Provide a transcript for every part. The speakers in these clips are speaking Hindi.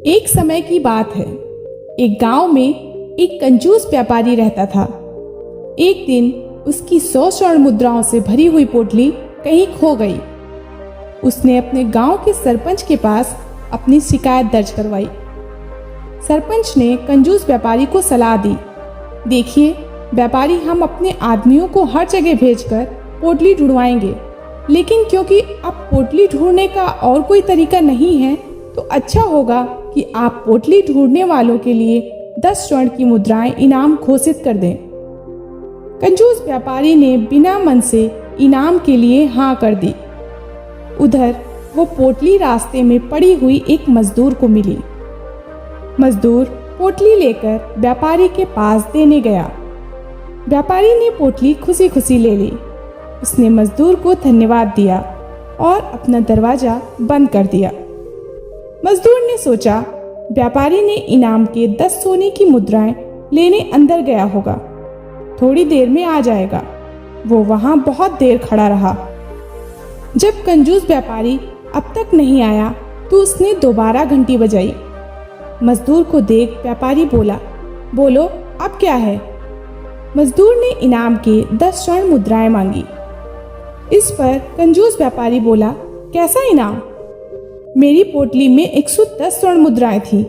एक समय की बात है। एक गांव में एक कंजूस व्यापारी रहता था। एक दिन उसकी 100 स्वर्ण मुद्राओं से भरी हुई पोटली कहीं खो गई। उसने अपने गांव के सरपंच के पास अपनी शिकायत दर्ज करवाई। सरपंच ने कंजूस व्यापारी को सलाह दी, देखिए व्यापारी, हम अपने आदमियों को हर जगह भेजकर पोटली ढूंढवाएंगे, लेकिन क्योंकि अब पोटली ढूंढने का और कोई तरीका नहीं है तो अच्छा होगा कि आप पोटली ढूंढने वालों के लिए 10 स्वर्ण की मुद्राएं इनाम घोषित कर दें। कंजूस व्यापारी ने बिना मन से इनाम के लिए हाँ कर दी। उधर वो पोटली रास्ते में पड़ी हुई एक मजदूर को मिली। मजदूर पोटली लेकर व्यापारी के पास देने गया। व्यापारी ने पोटली खुशी खुशी ले ली। उसने मजदूर को धन्यवाद दिया और अपना दरवाजा बंद कर दिया। मजदूर ने सोचा, व्यापारी ने इनाम के 10 सोने की मुद्राएं लेने अंदर गया होगा, थोड़ी देर में आ जाएगा। वो वहां बहुत देर खड़ा रहा। जब कंजूस व्यापारी अब तक नहीं आया तो उसने दोबारा घंटी बजाई। मजदूर को देख व्यापारी बोला, बोलो अब क्या है? मजदूर ने इनाम के 10 स्वर्ण मुद्राएं मांगी। इस पर कंजूस व्यापारी बोला, कैसा इनाम? मेरी पोटली में 110 स्वर्ण मुद्राएं थी,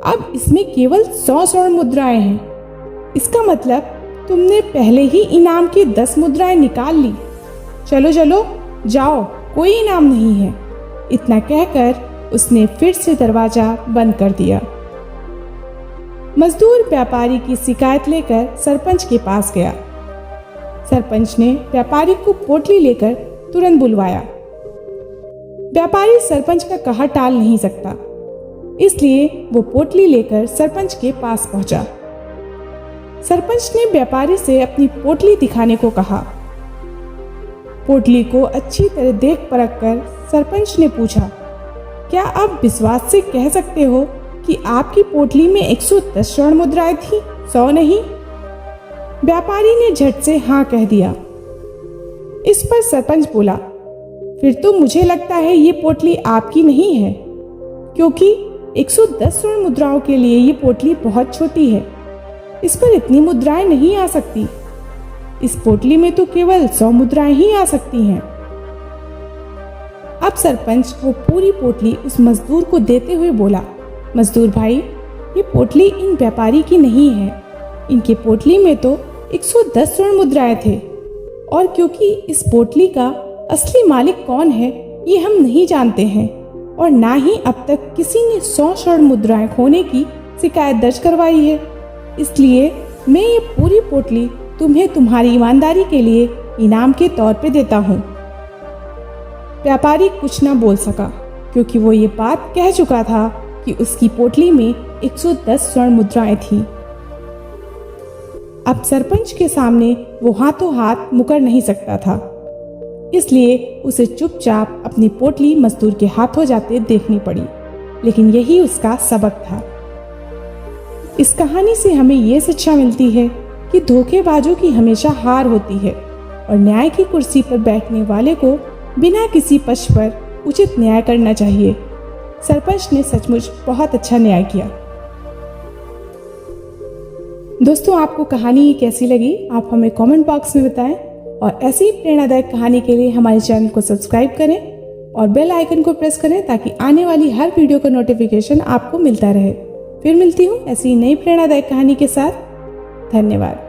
अब इसमें केवल 100 स्वर्ण मुद्राएं हैं। इसका मतलब तुमने पहले ही इनाम की 10 मुद्राएं निकाल ली। चलो चलो जाओ, कोई इनाम नहीं है। इतना कहकर उसने फिर से दरवाजा बंद कर दिया। मजदूर व्यापारी की शिकायत लेकर सरपंच के पास गया। सरपंच ने व्यापारी को पोटली लेकर तुरंत बुलवाया। व्यापारी सरपंच का कहा टाल नहीं सकता, इसलिए वो पोटली लेकर सरपंच के पास पहुंचा। सरपंच ने व्यापारी से अपनी पोटली दिखाने को कहा। पोटली को अच्छी तरह देख परख कर सरपंच ने पूछा, क्या आप विश्वास से कह सकते हो कि आपकी पोटली में 110 स्वर्ण मुद्राएं थी, 100 नहीं? व्यापारी ने झट से हाँ कह दिया। इस पर सरपंच बोला, फिर तो मुझे लगता है ये पोटली आपकी नहीं है, क्योंकि 110 स्वर्ण मुद्राओं के लिए ये पोटली बहुत छोटी है। इस पर इतनी मुद्राएं नहीं आ सकती। इस पोटली में तो केवल 100 मुद्राएं ही आ सकती हैं। अब सरपंच वो पूरी पोटली उस मजदूर को देते हुए बोला, मजदूर भाई, ये पोटली इन व्यापारी की नहीं है। इनके पोटली में तो 110 स्वर्ण मुद्राएं थे, और क्योंकि इस पोटली का असली मालिक कौन है ये हम नहीं जानते हैं, और ना ही अब तक किसी ने 100 स्वर्ण मुद्राएं खोने की शिकायत दर्ज करवाई है। इसलिए मैं ये पूरी पोटली तुम्हें तुम्हारी ईमानदारी के लिए इनाम के तौर पे देता हूँ। व्यापारी कुछ ना बोल सका, क्योंकि वो ये बात कह चुका था कि उसकी पोटली में 110 स्वर्ण मुद्राएं थी। अब सरपंच के सामने वो हाथों हाथ मुकर नहीं सकता था, इसलिए उसे चुपचाप अपनी पोटली मजदूर के हाथों जाते देखनी पड़ी। लेकिन यही उसका सबक था। इस कहानी से हमें ये शिक्षा मिलती है कि धोखेबाजों की हमेशा हार होती है, और न्याय की कुर्सी पर बैठने वाले को बिना किसी पक्ष पर उचित न्याय करना चाहिए। सरपंच ने सचमुच बहुत अच्छा न्याय किया। दोस्तों, आपको कहानी कैसी लगी आप हमें कमेंट बॉक्स में बताएं, और ऐसी प्रेरणादायक कहानी के लिए हमारे चैनल को सब्सक्राइब करें और बेल आइकन को प्रेस करें ताकि आने वाली हर वीडियो का नोटिफिकेशन आपको मिलता रहे। फिर मिलती हूँ ऐसी नई प्रेरणादायक कहानी के साथ। धन्यवाद।